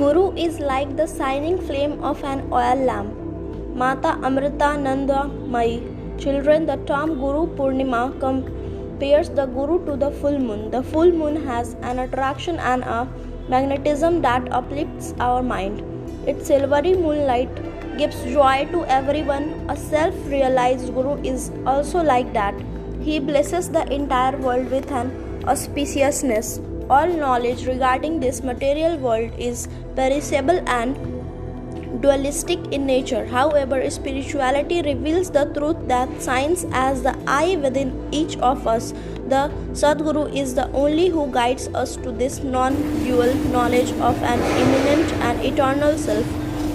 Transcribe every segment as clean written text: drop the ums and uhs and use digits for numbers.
Guru is like the shining flame of an oil lamp. Mata Amritananda Mai. Children, the term Guru Purnima compares the Guru to the full moon. The full moon has an attraction and a magnetism that uplifts our mind. Its silvery moonlight gives joy to everyone. A self-realized Guru is also like that. He blesses the entire world with an auspiciousness. All knowledge regarding this material world is perishable and dualistic in nature. However, spirituality reveals the truth that shines as the eye within each of us. The Sadguru is the only who guides us to this non-dual knowledge of an immanent and eternal self.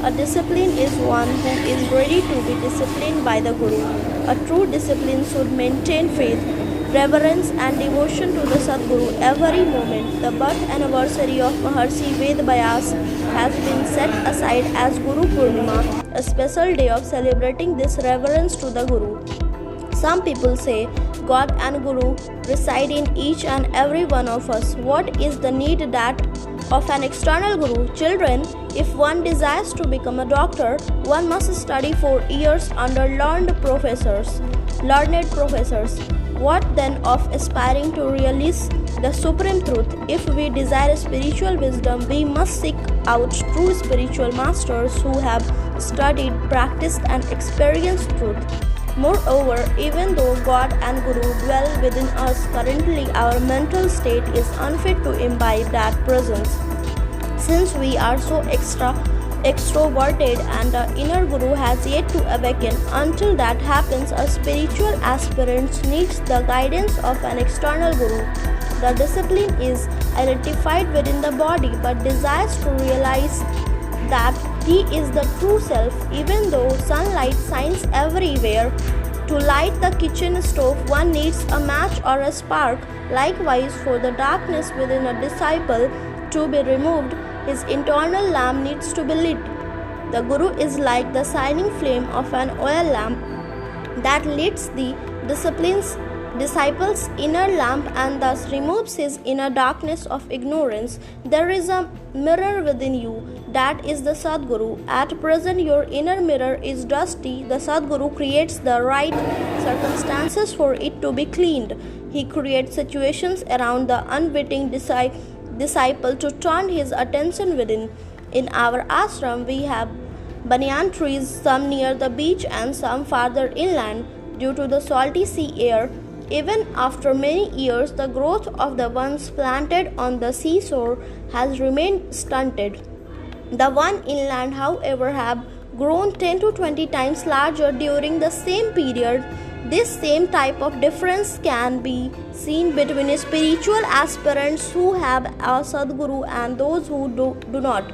A discipline is one who is ready to be disciplined by the Guru. A true discipline should maintain faith, reverence and devotion to the Sadguru every moment. The birth anniversary of Maharshi Ved Vyas has been set aside as Guru Purnima, a special day of celebrating this reverence to the Guru. Some people say God and Guru reside in each and every one of us. What is the need that of an external Guru? Children, if one desires to become a doctor, one must study for years under learned professors. What then of aspiring to realize the supreme truth? If we desire spiritual wisdom, we must seek out true spiritual masters who have studied, practiced and experienced truth. Moreover, even though God and Guru dwell within us, currently our mental state is unfit to imbibe that presence. Since we are so extroverted and the inner Guru has yet to awaken, until that happens, a spiritual aspirant needs the guidance of an external Guru. The discipline is identified within the body but desires to realize that he is the true self. Even though sunlight shines everywhere, to light the kitchen stove one needs a match or a spark. Likewise, for the darkness within a disciple to be removed, his internal lamp needs to be lit. The Guru is like the shining flame of an oil lamp that lights the disciple's inner lamp and thus removes his inner darkness of ignorance. There is a mirror within you, that is the Sadguru. At present, your inner mirror is dusty. The Sadguru creates the right circumstances for it to be cleaned. He creates situations around the unwitting disciple to turn his attention within. In our ashram, we have banyan trees, some near the beach and some farther inland. Due to the salty sea air, even after many years, the growth of the ones planted on the seashore has remained stunted. The one inland, however, have grown 10 to 20 times larger during the same period. This same type of difference can be seen between spiritual aspirants who have a Sadguru and those who do not.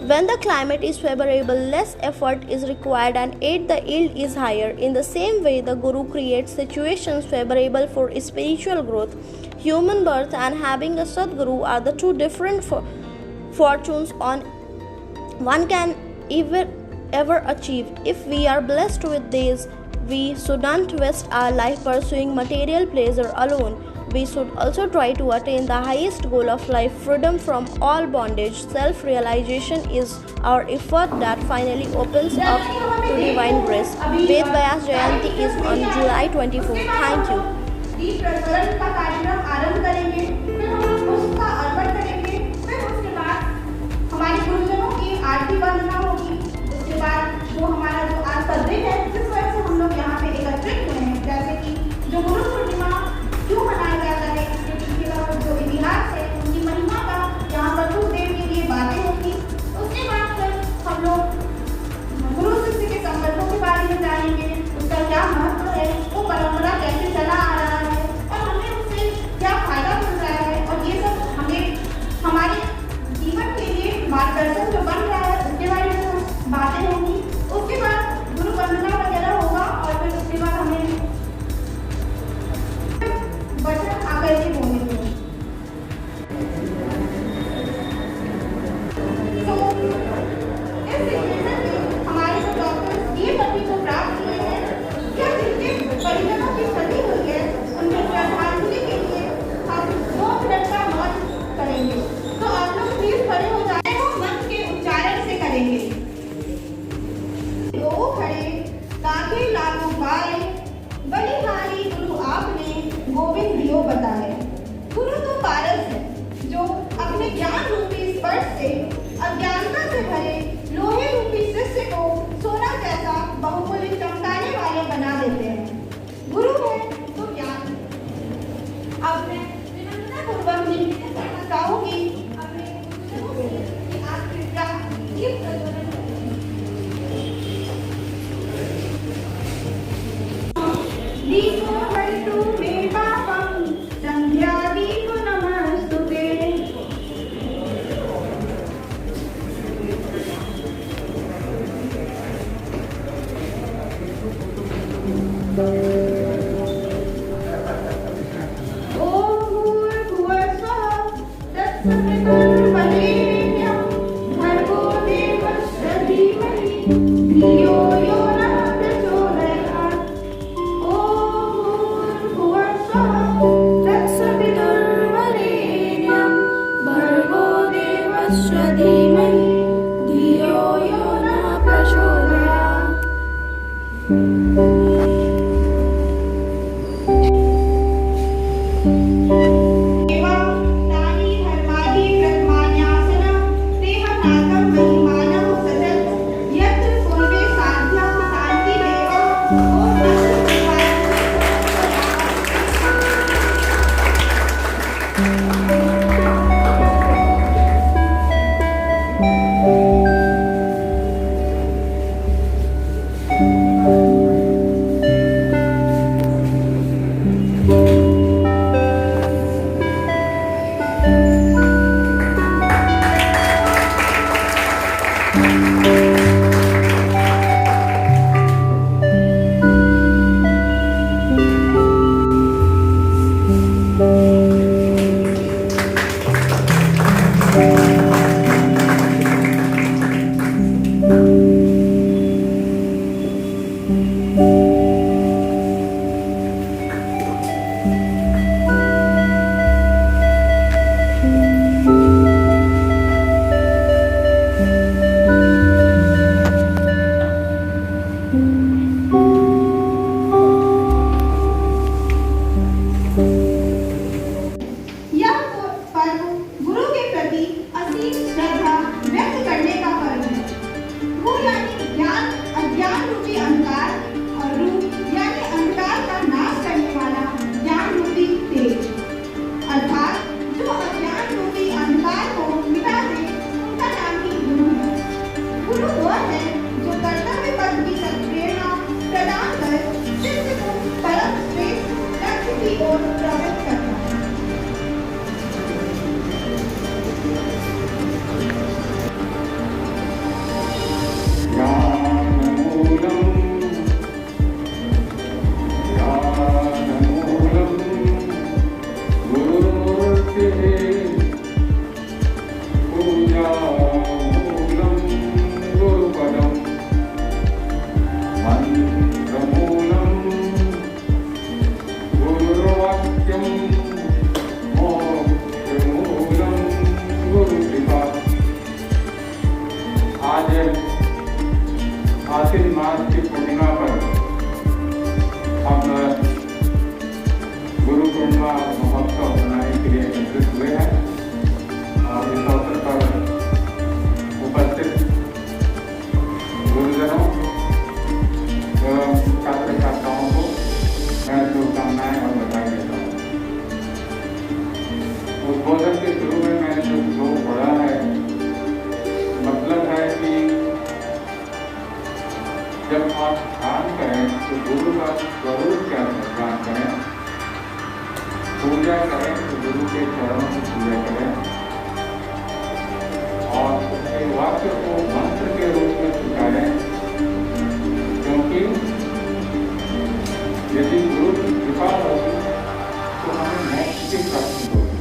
When the climate is favorable, less effort is required and yet the yield is higher. In the same way, the Guru creates situations favorable for spiritual growth. Human birth and having a Sadguru are the two different fortunes one can ever achieve. If we are blessed with these, we shouldn't waste our life pursuing material pleasure alone. We should also try to attain the highest goal of life, freedom from all bondage. Self-realization is our effort that finally opens up to divine grace. Ved Vyas Jayanti is on July 24. Thank क्यों मनाया जाता है, इसके पीछे का जो इतिहास है, उनकी महिमा का यहाँ पर कुछ देर के लिए बातें होंगी। उसके बाद फिर हम लोग गुरु शिष्य के संबंधों के बारे में जानेंगे, उसका क्या महत्व है, वो परंपरा कैसे चला आ रहा है और हमें उससे क्या फायदा मिल रहा है, और ये सब हमें हमारे जीवन के लिए मार्गदर्शन जो बन रहा है उसके बारे में बातें होंगी। उसके बाद गुरु वंदना वगैरह होगा और फिर उसके बाद हमें वचन आकर के बोलेंगे। तो इस सिचुएशन में हमारे जो डॉक्टर्स ये पदवी को प्राप्त किए हैं, क्या जिनके परिजनों की सदी अब मैं विनम्रतापूर्वक निवेदन करना चाहूंगी अपने शिक्षकों से कि आप कृपया दीप प्रज्वलन दीपो हरितु मे पापं संध्या दीपो नमस्तुते। आश्विन मास की पूर्णिमा पर हम गुरु पूर्णिमा महोत्सव मनाने के लिए एकत्रित हुए हैं और इस अवसर पर उपस्थित गुरुजनों एवं छात्र छात्राओं को मैं शुभकामनाएं और बधाई देता हूँ। उद्बोधन के शुरू में मैंने जो श्लोक पढ़ा है, मतलब है कि जब आप ध्यान करें तो गुरु का स्वरूप क्या ध्यान करें, पूजा करें तो गुरु के चरणों की पूजा करें और उसके वाक्य को मंत्र के रूप में स्वीकारें, क्योंकि यदि गुरु की कृपा होगी तो हमें मोक्ष की प्राप्ति होगी।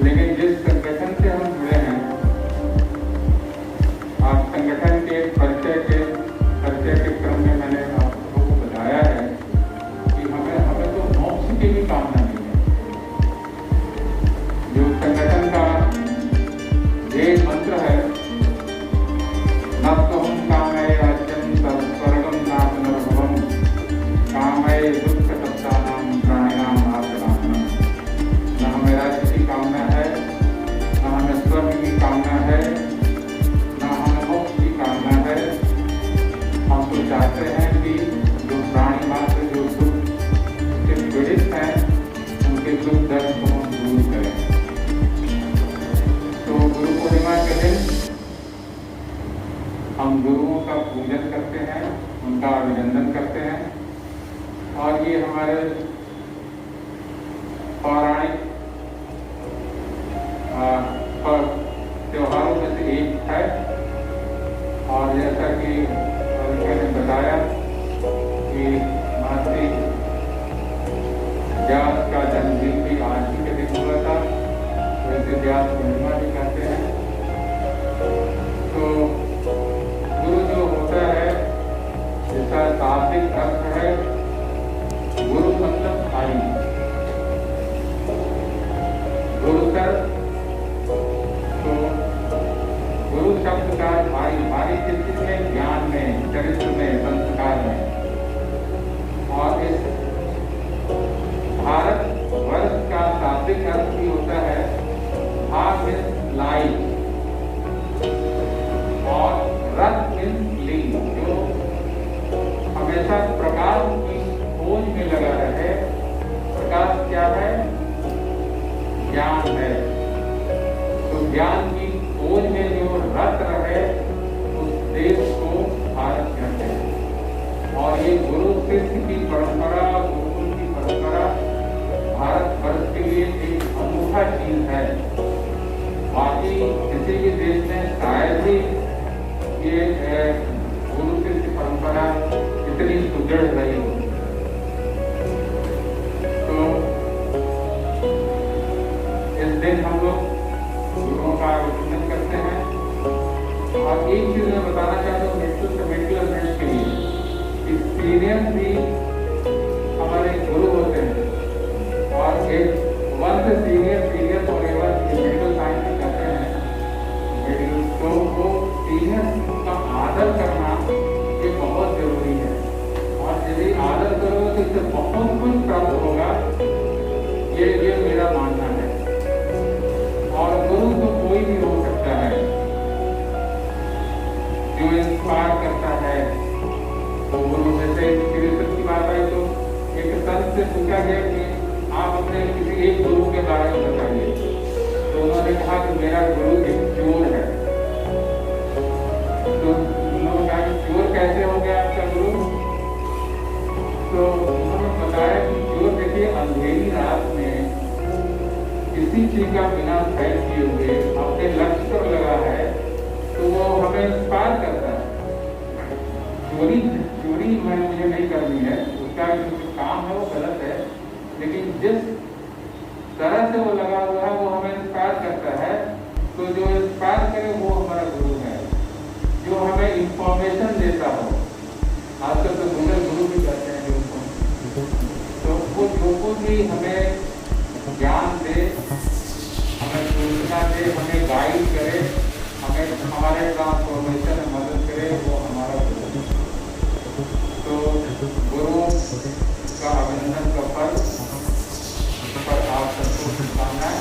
लेकिन जिस संगठन से हम जुड़े हैं, आप संगठन के परिचय के क्रम में मैंने आप लोगों को बताया है कि हमें तो मोक्ष की भी कामना नहीं है। जो संगठन का ध्येय मंत्र है, नत्वहं कामये राज्यं स्वर्गं नाथ नरभवम् कामये दुःखसत्तानां प्राणिनां नाशनाशनम्। न हमें राज्य की कामना है, न हमें स्वर्ग की कामना है, हम तो चाहते हैं कि जो प्राणी मात्र जो दुख से पीड़ित हैं दुख दर्द को हम दूर करें। तो गुरु पूर्णिमा के दिन हम गुरुओं का पूजन करते हैं, उनका अभिनंदन करते हैं और ये हमारे पौराणिक त्योहारों में से एक है। और जैसा कि मैंने बताया कि महर्षि व्यास का जन्मदिन भी आज ही के दिन हुआ था, वैसे व्यास पूर्णिमा भी कहते हैं। तो गुरु जो होता है इसका शाब्दिक अर्थ है गुरु मतलब भाई, गुरुतर। तो गुरु शब्द का भाई चित्त में, ज्ञान में, चरित्र में, संस्कार में। और इस भारत वर्ष का शाब्दिक अर्थ भी होता है भाग मीन्स लाइट और रथ मीन्स लिंग, जो हमेशा प्रकाश की खोज में लगा रहे। प्रकाश क्या है? ज्ञान है। तो ज्ञान की खोज में जो रत रहे उस देश को भारत कहते हैं। और ये गुरु शिष्य की परंपरा, गुरुकुल की परंपरा भारत वर्ष के लिए एक अनूठा चीज है। बाकी किसी भी देश में शायद ही ये गुरु शिष्य परंपरा इतनी सुदृढ़ रही हो। तो इस दिन हम लोग गुरुओं का अभिनंदन करते हैं। और एक चीज मैं बताना चाहता हूँ मेडिकल फ्रेंड्स के लिए, एक्सपीरियंस भी हमारे गुरु होते हैं। और एक वन से सीनियर फॉरएवर मेडिकल साइंस में कहते हैं, मेडिकल तो वो सीनियर का आदर करना ये बहुत जरूरी है। और यदि आदर करोगे तो इससे बहुत कुछ प्राप्त होगा, ये मेरा मानना है। और गुरु तो कोई भी हो सकता है जो इंस्पायर करता है। तो गुरु जैसे कृष्ण की बात आई तो एक संत से पूछा गया कि आप अपने किसी एक गुरु के बारे में बताइए। तो उन्होंने कहा कि मेरा गुरु एक चोर है। तो उन्होंने कहा कि चोर कैसे हो गया आपका गुरु? तो उन्होंने बताया कि चोर देखिए अंधेरी रात में किसी चीज का बिना फैल किए हुए अपने लक्ष्य पर लगा है, तो वो हमें इंस्पायर करता है। चोरी मुझे नहीं करनी है, उसका जो काम है वो गलत है, लेकिन जिस तरह से वो लगा हुआ है वो हमें इंस्पायर करता है। तो जो इंस्पायर करे वो हमारा गुरु है, जो हमें इंफॉर्मेशन देता हो। आजकल तो गुरु भी कहते हैं जो तो वो जो कुछ भी हमें ज्ञान दे, हमें सूचना दे, हमें गाइड करे, हमें हमारे ट्रांसफॉर्मेशन में मदद करे, वो हमारा गुरु है। तो गुरुओं का अभिनंदन का फल पर आप सबको शुभकामनाएं।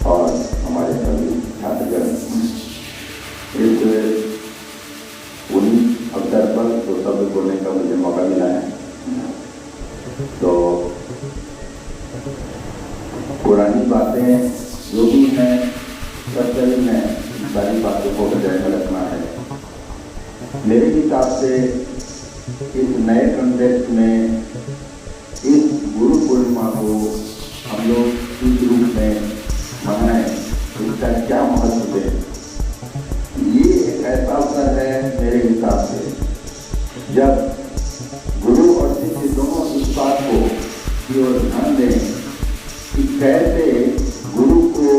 और हमारे सभी छात्रगण इस उन्हीं अवसर पर दो शब्द बोलने का मुझे मौका मिला है। तो पुरानी बातें जो भी हैं सच्चाई में सारी बातों को हृदय में रखना है। मेरे हिसाब से इस नए कंटेक्स्ट में इस गुरु पूर्णिमा को हम लोग इस रूप में मनाएं, इसका क्या महत्व है? ये एक ऐसा अवसर है मेरे हिसाब से जब गुरु और शिष्य दोनों इस बात को की ओर ध्यान दें कि कैसे गुरु को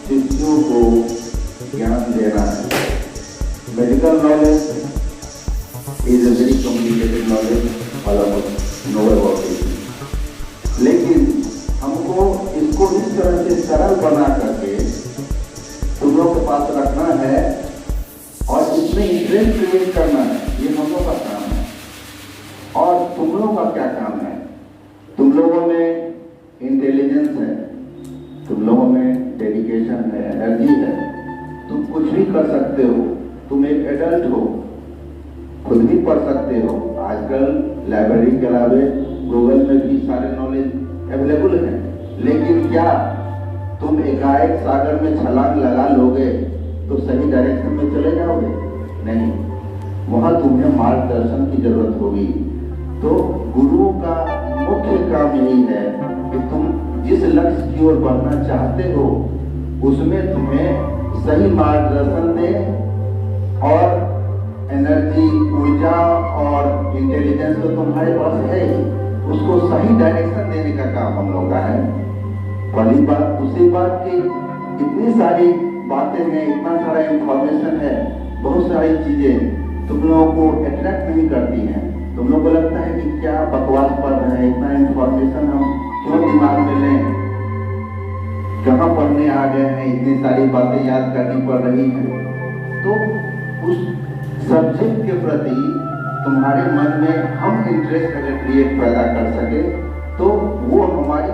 शिष्यों को ज्ञान देना है। Medical knowledge is a very complicated knowledge, all of us know about it, लेकिन हमको इसको इस तरह से सरल बना करके तुम लोग के पास रखना है और इसमें इंटरेस्ट क्रिएट करना है, ये हम लोग का काम है। क्या काम है? तुम लोगों में इंटेलिजेंस है, तुम लोगों में डेडिकेशन है, एनर्जी है, तुम कुछ भी कर सकते हो। तुम एक एडल्ट हो, खुद भी पढ़ सकते हो। आजकल लाइब्रेरी के अलावे गूगल में भी सारे नॉलेज अवेलेबल है। लेकिन क्या तुम एकाएक सागर में छलांग लगा लोगे तो सही डायरेक्शन में चले जाओगे? नहीं, वहां तुम्हें मार्गदर्शन की जरूरत होगी। तो गुरुओं का मुख्य काम यही है कि तुम जिस लक्ष्य की ओर बढ़ना चाहते हो उसमें तुम्हें सही मार्गदर्शन दे, और एनर्जी, ऊर्जा और इंटेलिजेंस तो तुम्हारे पास है ही, उसको सही डायरेक्शन देने का काम हम लोग का है। पहली बात। दूसरी बात कि इतनी सारी बातें हैं, इतना सारा इंफॉर्मेशन है, बहुत सारी चीजें तुम लोगों को अट्रैक्ट नहीं करती हैं। तुम लोग को लगता है कि क्या बकवास पढ़ रहे हैं, इतना इंफॉर्मेशन हम क्यों दिमाग में लें, कहाँ पढ़ने आ गए हैं, इतनी सारी बातें याद करनी पड़ रही हैं। तो उस सब्जेक्ट के प्रति तुम्हारे मन में हम इंटरेस्ट अगर क्रिएट पैदा कर सके तो वो हमारी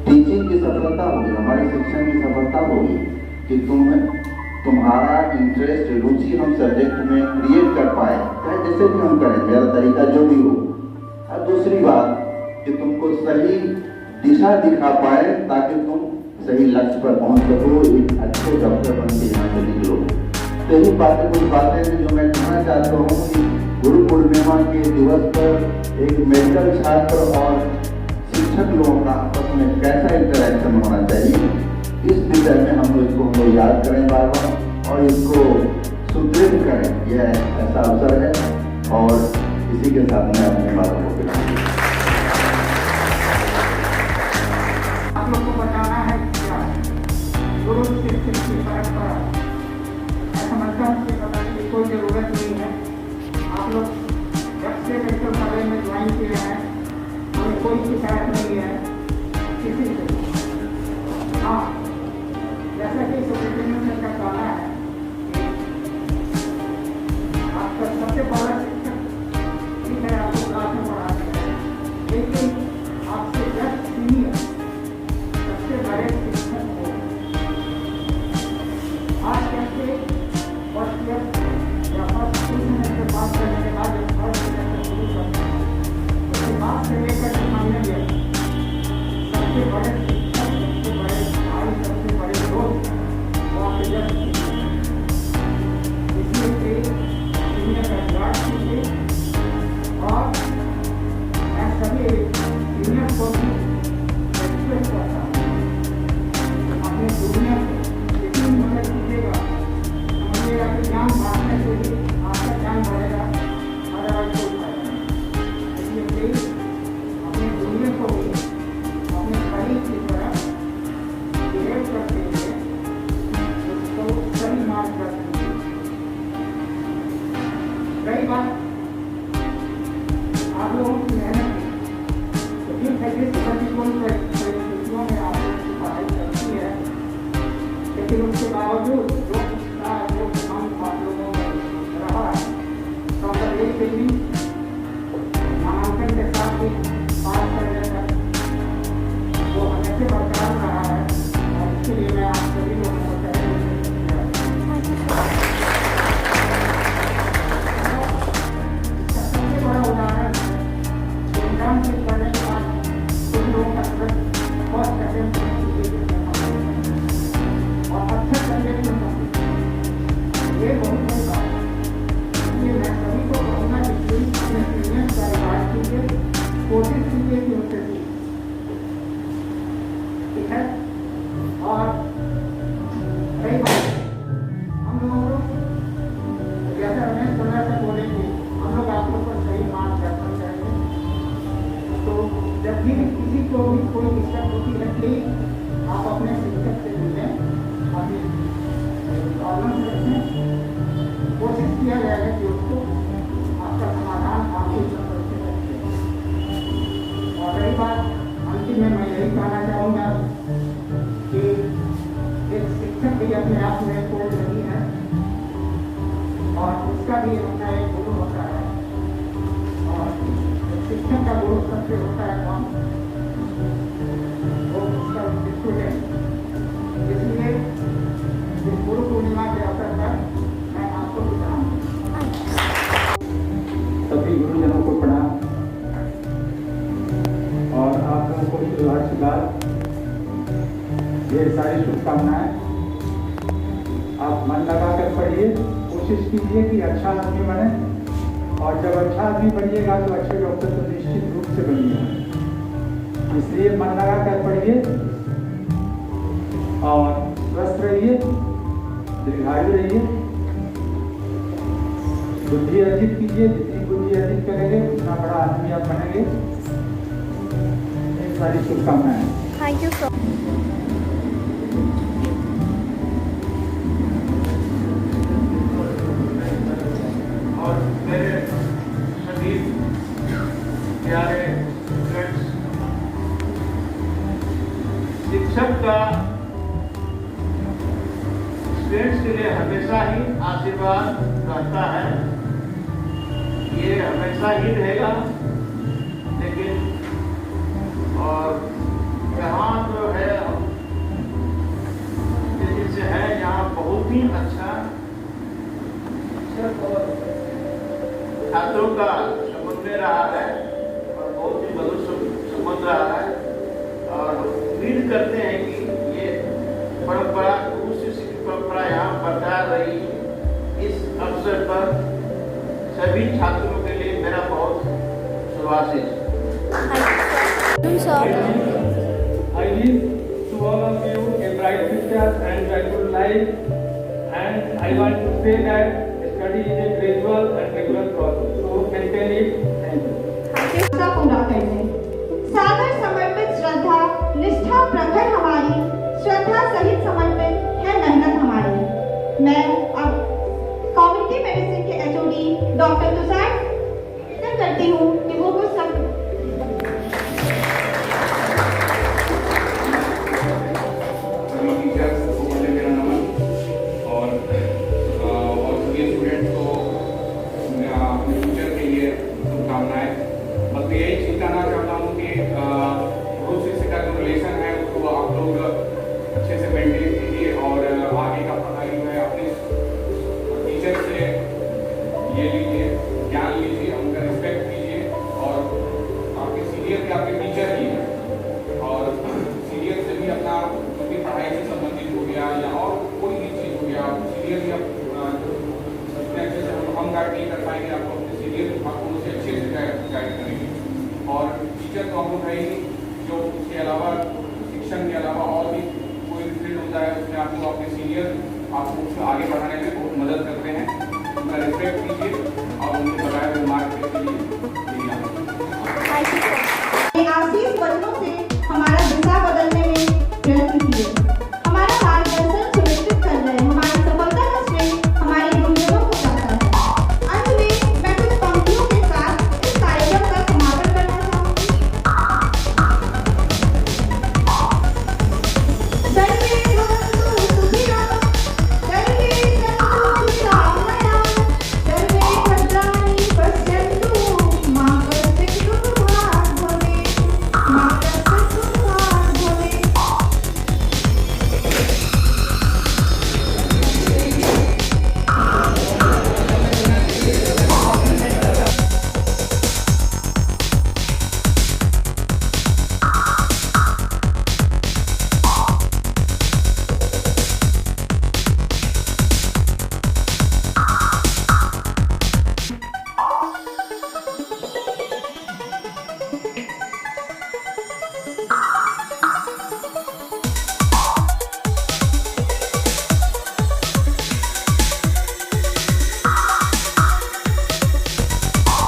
टीचिंग की सफलता होगी, हमारी शिक्षण की सफलता होगी कि तुम्हारा इंटरेस्ट, रुचि हम सब्जेक्ट में क्रिएट कर पाए, चाहे जैसे भी हम करें, मेरा तरीका जो भी हो। और दूसरी बात कि तुमको सही दिशा दिखा पाए ताकि तुम सही लक्ष्य पर पहुंच सको, एक अच्छे डॉक्टर बन के यहाँ से निकलो। तो यही बातें, कुछ बातें हैं जो मैं कहना चाहता हूँ कि गुरु पूर्णिमा के दिवस पर एक मेडिकल छात्र और शिक्षक लोगों का आपस में कैसा इंटरेक्शन होना चाहिए, इस विषय में हम लोग याद करें बार बार और इसको सुदृढ़ करें। यह ऐसा अवसर है और इसी के साथ मैं अपने बातों को विराम। आप लोग को बताना है क्या गुरु शिष्य की परंपरा, समझता हूँ कि बताने की कोई जरूरत नहीं है। आप लोग जब से मेडिकल कॉलेज में ज्वाइन किए हैं, हमें कोई शिकायत नहीं है किसी से। हाँ, जैसा कि सुप्रीम का कहना है, आपका सबसे बड़ा शिक्षक ठीक है, आपको क्लास में पढ़ाते हैं, लेकिन आपसे जस्ट सीनियर सबसे बड़े शिक्षक हो। आज कैसे फर्स्ट ईयर या फर्स्ट 3 मिनट से बात करने के बाद जब फर्स्ट ईयर से शुरू करते हैं, उसके बाद से लेकर फाइनल ईयर सबसे बड़े शिक्षक, सबसे बड़े भाई, सबसे बड़े दोस्त वो आपके जस्ट इसलिए सीनियर का गार्ड कीजिए। और मैं सभी सीनियर को भी एक्सप्रेस करता हूँ, अपने जूनियर को जितनी मदद कीजिएगा, समझिएगा कि ज्ञान बांटने से ही आपका ज्ञान बढ़ेगा, अदरवाइज कोई फायदा नहीं। इसलिए प्लीज अपने जूनियर को भी अपने कलीग की तरह बिहेव करते हुए उसको सही मार्गदर्शन दीजिए। रही बात आप लोगों की मेहनत की, तो प्रतिकूल परिस्थितियों में आप लोगों की पढ़ाई करती है, लेकिन उसके बावजूद जो काम आप लोगों में रहा है, डॉक्टर एक से भी नामांकन के साथ ही पास करने तक वो हमेशा बरकरार रहा है, और इसके लिए मैं आप सभी लोगों को सबसे बड़ा उदाहरण एग्जाम से करने के बाद कुछ लोगों का फर्स्ट अटेम्प्ट और अच्छा करने में ये बहुत बड़ी बात है। इसलिए मैं सभी को कहूँगा कि प्लीज अपने सीनियर्स का रिवार्ड कीजिए, कोशिश कीजिए कि उनसे से होता है काम वो उसका स्टूडेंट। इसलिए इस गुरु पूर्णिमा के अवसर पर मैं आपको बताऊँ सभी गुरुजनों को प्रणाम और आप लोगों को शुभकामनाएं, ढेर सारी शुभकामनाएं। आप मन लगा कर पढ़िए, कोशिश कीजिए कि अच्छा आदमी बने और जब अच्छा आदमी बनिएगा तो अच्छे डॉक्टर तो निश्चित रूप से बनिएगा। इसलिए मन लगा कर पढ़िए और स्वस्थ रहिए, दीर्घायु रहिए, बुद्धि अर्जित कीजिए। जितनी बुद्धि अर्जित करेंगे उतना बड़ा आदमी आप बनेंगे। ढेर सारी शुभकामनाएं। Thank you so much. और मेरे सभी प्यारे फ्रेंड्स, शिक्षक का स्टूडेंट्स के लिए हमेशा ही आशीर्वाद रहता है, ये हमेशा ही रहेगा। लेकिन और यहाँ जो है जिनसे है यहाँ बहुत ही अच्छा शिक्षक और छात्रों का समन्वय रहा है और बहुत ही मधुर संबंध रहा है। और उम्मीद करते हैं कि ये परंपरा, गुरु शिष्य की परंपरा यहाँ बरकरार रही। इस अवसर पर सभी छात्रों के लिए मेरा बहुत शुभाशीष। I wish to all of you a bright future and joyful life, and I want to say that study is a gradual and regular process.